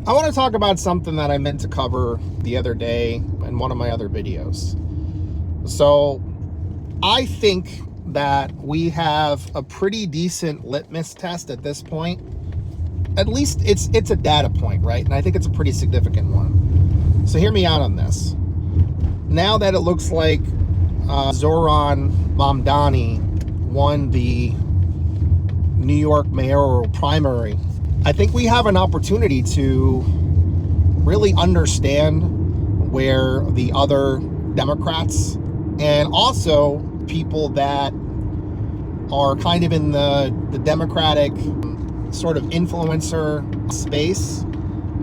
I want to talk about something that I meant to cover the other day in one of my other videos. So I think that we have a pretty decent litmus test at this point. At least it's a data point, right? And I think it's a pretty significant one. So hear me out on this. Now that it looks like Zoran Mamdani won the New York mayoral primary, I think we have an opportunity to really understand where the other Democrats and also people that are kind of in the Democratic sort of influencer space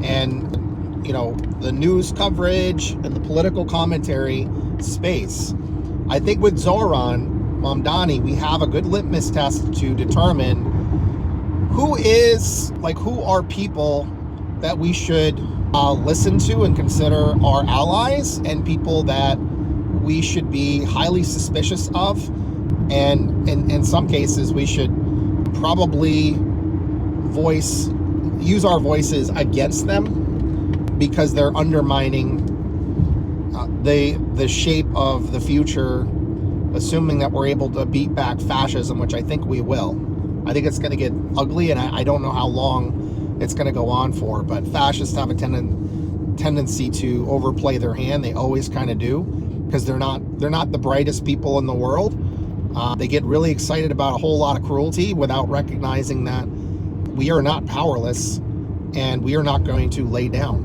and, the news coverage and the political commentary space. I think with Zoran Mamdani, we have a good litmus test to determine who are people that we should listen to and consider our allies, and people that we should be highly suspicious of, and in some cases we should probably use our voices against them because they're undermining the shape of the future, assuming that we're able to beat back fascism, which I think we will. I think it's going to get ugly, and I don't know how long it's going to go on for, but fascists have a tendency to overplay their hand. They always kind of do, because they're not the brightest people in the world. They get really excited about a whole lot of cruelty without recognizing that we are not powerless and we are not going to lay down.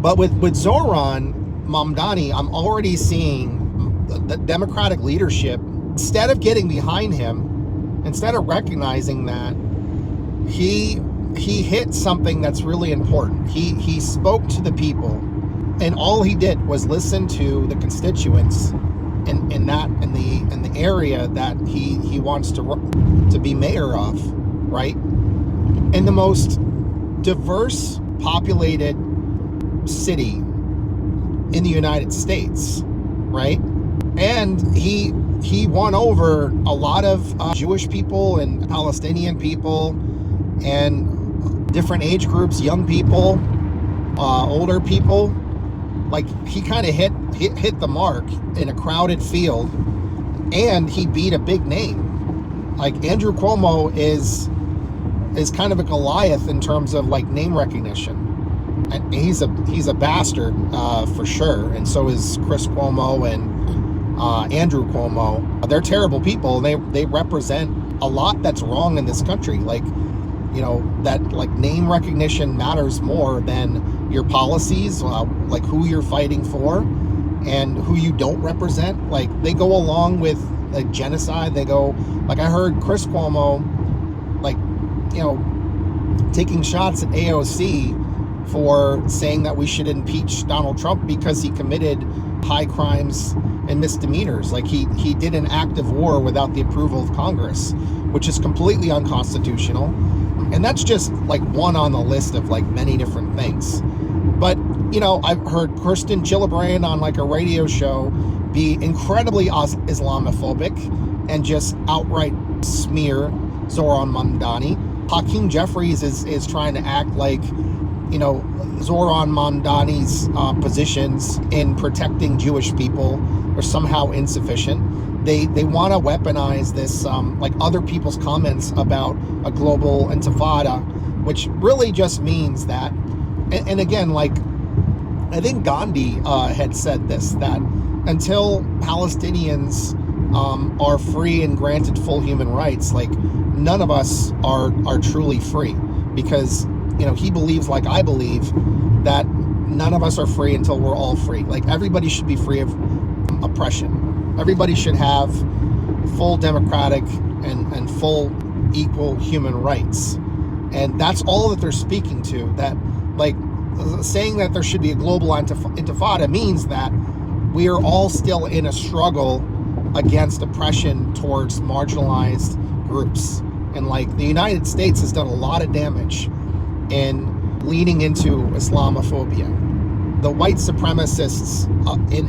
But with Zoran Mamdani, I'm already seeing the Democratic leadership, instead of getting behind him, instead of recognizing that he hit something that's really important. He spoke to the people, and all he did was listen to the constituents in the area that he wants to be mayor of, right? In the most diverse populated city in the United States, right? And he won over a lot of Jewish people and Palestinian people and different age groups, young people, older people. Like, he kind of hit the mark in a crowded field, and he beat a big name. Like, Andrew Cuomo is kind of a Goliath in terms of like name recognition. And he's a bastard for sure, and so is Chris Cuomo and Andrew Cuomo. They're terrible people. They represent a lot that's wrong in this country. Like, that like name recognition matters more than your policies, like who you're fighting for and who you don't represent. Like, they go along with like genocide. They go, like, I heard Chris Cuomo like, taking shots at AOC for saying that we should impeach Donald Trump because he committed high crimes and misdemeanors. Like, he did an act of war without the approval of Congress, which is completely unconstitutional. And that's just like one on the list of like many different things. But, I've heard Kirsten Gillibrand on like a radio show be incredibly Islamophobic and just outright smear Zoran Mamdani. Hakeem Jeffries is trying to act like, Zoran Mamdani's positions in protecting Jewish people are somehow insufficient. They want to weaponize this, like other people's comments about a global intifada, which really just means that, and again, like, I think Gandhi had said this, that until Palestinians are free and granted full human rights, like, none of us are truly free, because he believes, like I believe, that none of us are free until we're all free. Like, everybody should be free of oppression. Everybody should have full democratic and full equal human rights. And that's all that they're speaking to. That, like, saying that there should be a global intifada means that we are all still in a struggle against oppression towards marginalized groups. And like, the United States has done a lot of damage in leaning into Islamophobia. The white supremacists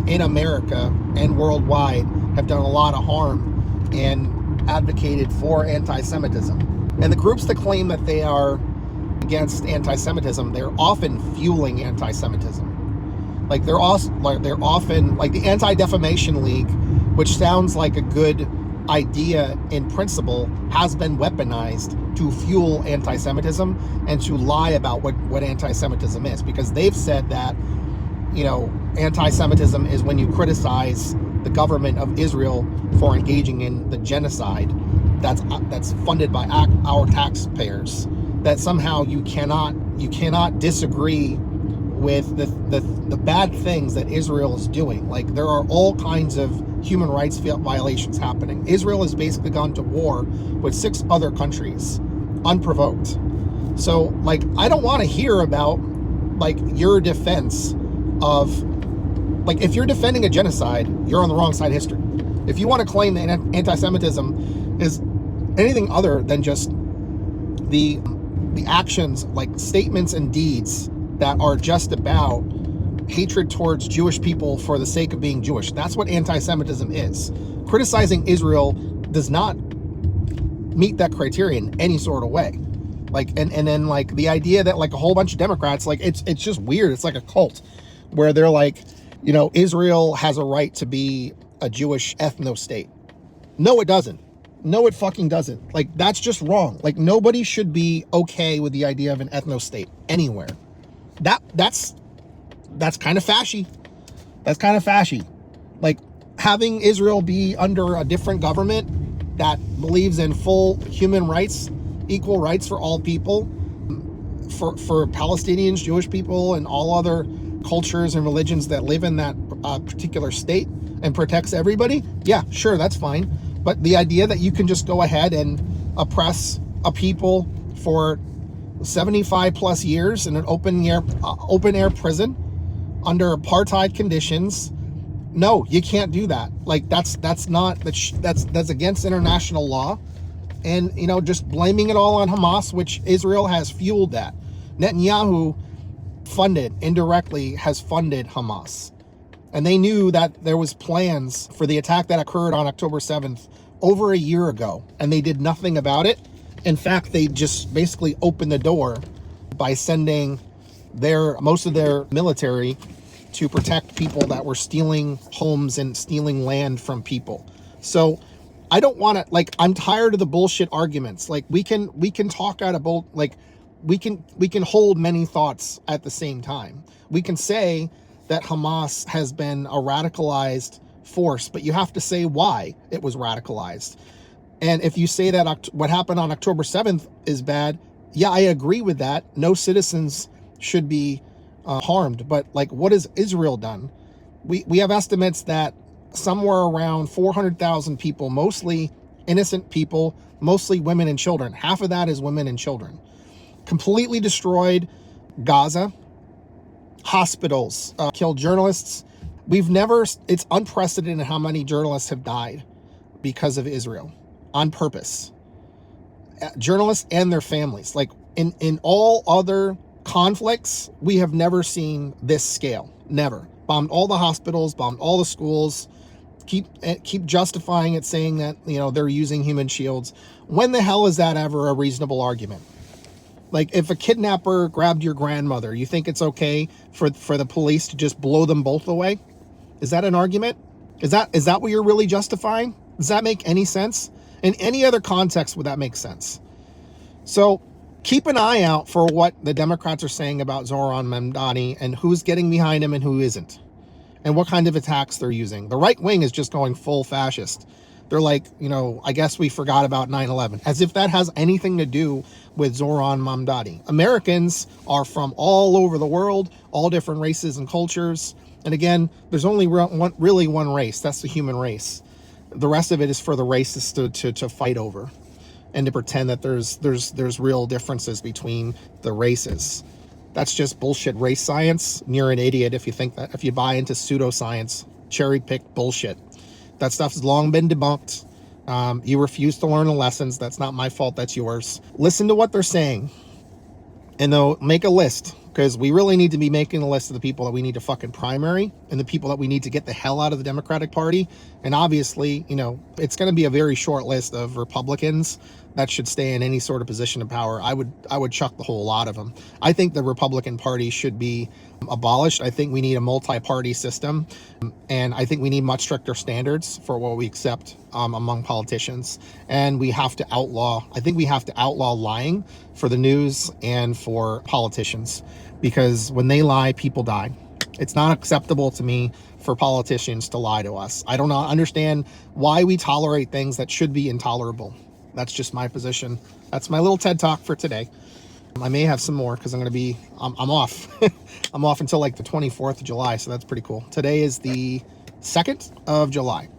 in America and worldwide have done a lot of harm and advocated for anti-Semitism. And the groups that claim that they are against anti-Semitism, they're often fueling anti-Semitism. Like they're often like the Anti-Defamation League, which sounds like a good idea in principle, has been weaponized to fuel anti-Semitism and to lie about what anti-Semitism is, because they've said that, you know, anti-Semitism is when you criticize the government of Israel for engaging in the genocide that's funded by our taxpayers, that somehow you cannot disagree with the bad things that Israel is doing. Like, there are all kinds of human rights violations happening. Israel has basically gone to war with 6 other countries unprovoked. So, like, I don't want to hear about, like, your defense of, like, if you're defending a genocide, you're on the wrong side of history. If you want to claim that anti-Semitism is anything other than just the actions, like statements and deeds that are just about hatred towards Jewish people for the sake of being Jewish, that's what anti-Semitism is. Criticizing Israel does not meet that criterion in any sort of way. Like, and then, like, the idea that, like, a whole bunch of Democrats, like, it's just weird. It's like a cult where they're like, you know, Israel has a right to be a Jewish ethno-state. No, it doesn't. No, it fucking doesn't. Like, that's just wrong. Like, nobody should be okay with the idea of an ethno-state anywhere. That's kind of fashy. That's kind of fashy. Like, having Israel be under a different government that believes in full human rights, equal rights for all people, for Palestinians, Jewish people, and all other cultures and religions that live in that particular state, and protects everybody, yeah, sure, that's fine. But the idea that you can just go ahead and oppress a people for 75 plus years in an open air prison under apartheid conditions, no, you can't do that. Like, that's against international law. And, you know, just blaming it all on Hamas, which Israel has fueled that. Netanyahu indirectly has funded Hamas. And they knew that there was plans for the attack that occurred on October 7th over a year ago, and they did nothing about it. In fact, they just basically opened the door by sending most of their military to protect people that were stealing homes and stealing land from people. So I don't want to, like, I'm tired of the bullshit arguments. Like, we can talk out of both, like, we can hold many thoughts at the same time. We can say that Hamas has been a radicalized force, but you have to say why it was radicalized. And if you say that what happened on October 7th is bad, yeah, I agree with that. No citizens should be harmed. But, like, what has Israel done? We have estimates that somewhere around 400,000 people, mostly innocent people, mostly women and children. Half of that is women and children. Completely destroyed Gaza, hospitals, killed journalists. It's unprecedented how many journalists have died because of Israel on purpose. Journalists and their families. Like, in all other conflicts, we have never seen this scale. Never. Bombed all the hospitals, bombed all the schools, keep justifying it, saying that, you know, they're using human shields. When the hell is that ever a reasonable argument? Like, if a kidnapper grabbed your grandmother, you think it's okay for the police to just blow them both away? Is that an argument? Is that what you're really justifying? Does that make any sense? In any other context would that make sense? So keep an eye out for what the Democrats are saying about Zohran Mamdani and who's getting behind him and who isn't, and what kind of attacks they're using. The right wing is just going full fascist. They're like, you know, I guess we forgot about 9/11, as if that has anything to do with Zohran Mamdani. Americans are from all over the world, all different races and cultures. And again, there's only really one race. That's the human race. The rest of it is for the racists to fight over, and to pretend that there's real differences between the races. That's just bullshit race science. And you're an idiot if you buy into pseudoscience, cherry-picked bullshit. That stuff's long been debunked. You refuse to learn the lessons. That's not my fault. That's yours. Listen to what they're saying, and they'll make a list, because we really need to be making a list of the people that we need to fucking primary and the people that we need to get the hell out of the Democratic Party. And obviously, you know, it's going to be a very short list of Republicans that should stay in any sort of position of power, I would chuck the whole lot of them. I think the Republican Party should be abolished. I think we need a multi-party system, and I think we need much stricter standards for what we accept among politicians. And we have to outlaw, I think we have to outlaw lying for the news and for politicians, because when they lie, people die. It's not acceptable to me for politicians to lie to us. I don't understand why we tolerate things that should be intolerable. That's just my position. That's my little TED Talk for today. I may have some more because I'm off. I'm off until like the 24th of July, so that's pretty cool. Today is the 2nd of July.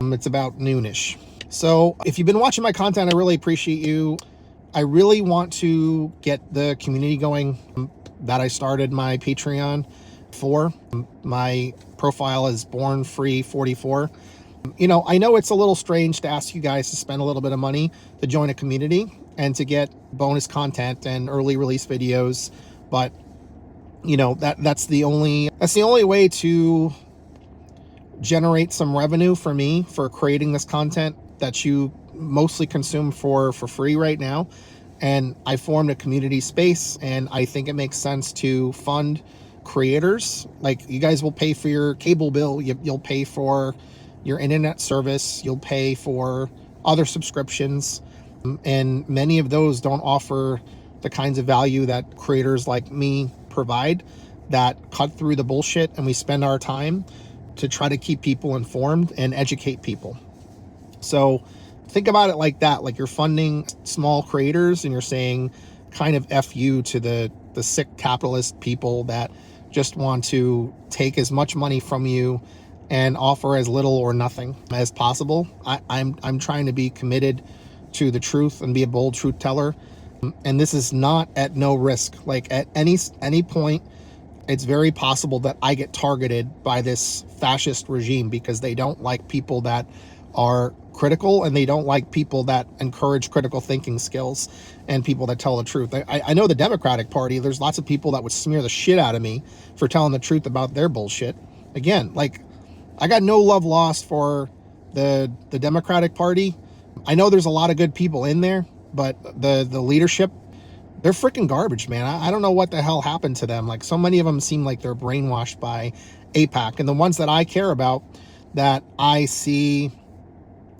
It's about noonish. So if you've been watching my content, I really appreciate you. I really want to get the community going that I started my Patreon for. My profile is Born Free 44. You know, I know it's a little strange to ask you guys to spend a little bit of money to join a community and to get bonus content and early release videos, but you know, that's the only way to generate some revenue for me for creating this content that you mostly consume for free right now. And I formed a community space, and I think it makes sense to fund creators. Like, you guys will pay for your cable bill, you'll pay for your internet service, you'll pay for other subscriptions, and many of those don't offer the kinds of value that creators like me provide, that cut through the bullshit, and we spend our time to try to keep people informed and educate people. So think about it like that, like you're funding small creators and you're saying kind of F you to the sick capitalist people that just want to take as much money from you and offer as little or nothing as possible. I'm trying to be committed to the truth and be a bold truth teller. And this is not at no risk. Like, at any point, it's very possible that I get targeted by this fascist regime because they don't like people that are critical, and they don't like people that encourage critical thinking skills and people that tell the truth. I know the Democratic Party, there's lots of people that would smear the shit out of me for telling the truth about their bullshit. Again, like, I got no love lost for the Democratic Party. I know there's a lot of good people in there, but the leadership, they're freaking garbage, man. I don't know what the hell happened to them. Like, so many of them seem like they're brainwashed by AIPAC. And the ones that I care about, that I see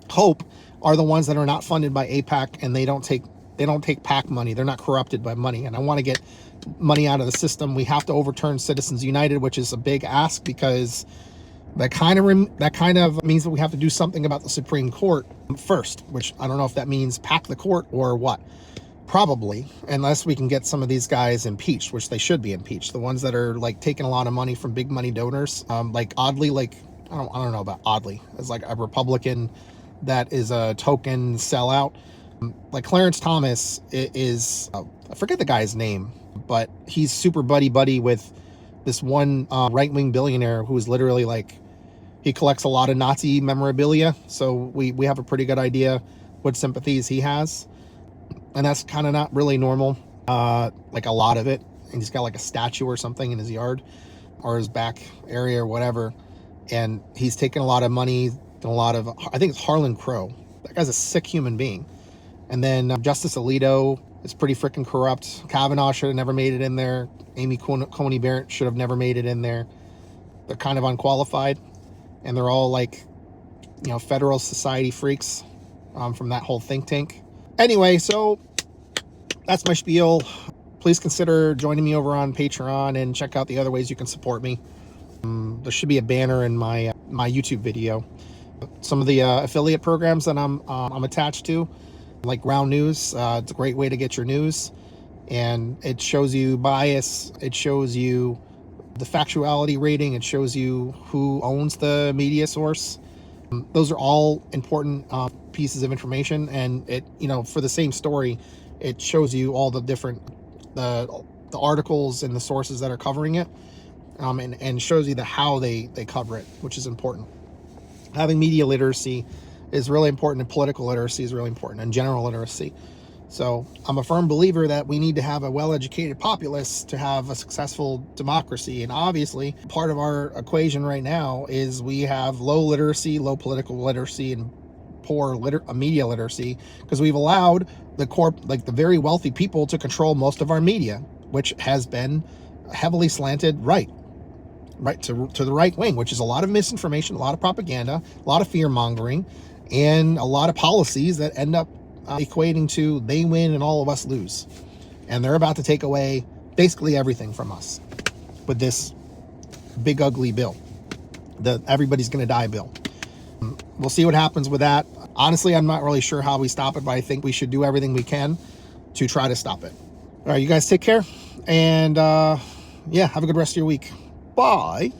hope, are the ones that are not funded by AIPAC, and they don't take PAC money. They're not corrupted by money. And I want to get money out of the system. We have to overturn Citizens United, which is a big ask, because that kind of means that we have to do something about the Supreme Court first, which I don't know if that means pack the court or what. Probably, unless we can get some of these guys impeached, which they should be impeached. The ones that are like taking a lot of money from big money donors, like Oddly, like I don't know about Oddly, as like a Republican that is a token sellout. Like Clarence Thomas is, I forget the guy's name, but he's super buddy with this one right-wing billionaire who is literally like, he collects a lot of Nazi memorabilia. So we have a pretty good idea what sympathies he has. And that's kind of not really normal, like a lot of it. And he's got like a statue or something in his yard or his back area or whatever. And he's taken a lot of money and a lot of, I think it's Harlan Crow. That guy's a sick human being. And then Justice Alito is pretty freaking corrupt. Kavanaugh should have never made it in there. Amy Coney Barrett should have never made it in there. They're kind of unqualified. And they're all like, you know, Federal Society freaks from that whole think tank. Anyway, so that's my spiel. Please consider joining me over on Patreon and check out the other ways you can support me. There should be a banner in my YouTube video. Some of the affiliate programs that I'm attached to, like Ground News. It's a great way to get your news, and it shows you bias. It shows you the factuality rating. It shows you who owns the media source. Those are all important pieces of information, and it, you know, for the same story, it shows you all the different the articles and the sources that are covering it, and shows you the how they cover it, which is important. Having media literacy is really important, and political literacy is really important, and general literacy. So I'm a firm believer that we need to have a well-educated populace to have a successful democracy. And obviously, part of our equation right now is we have low literacy, low political literacy, and poor media literacy, because we've allowed the very wealthy people to control most of our media, which has been heavily slanted right to the right wing, which is a lot of misinformation, a lot of propaganda, a lot of fear mongering, and a lot of policies that end up equating to they win and all of us lose. And they're about to take away basically everything from us with this big ugly bill, the everybody's gonna die bill. We'll see what happens with that. Honestly, I'm not really sure how we stop it, but I think we should do everything we can to try to stop it. All right, you guys take care, and yeah, have a good rest of your week. Bye.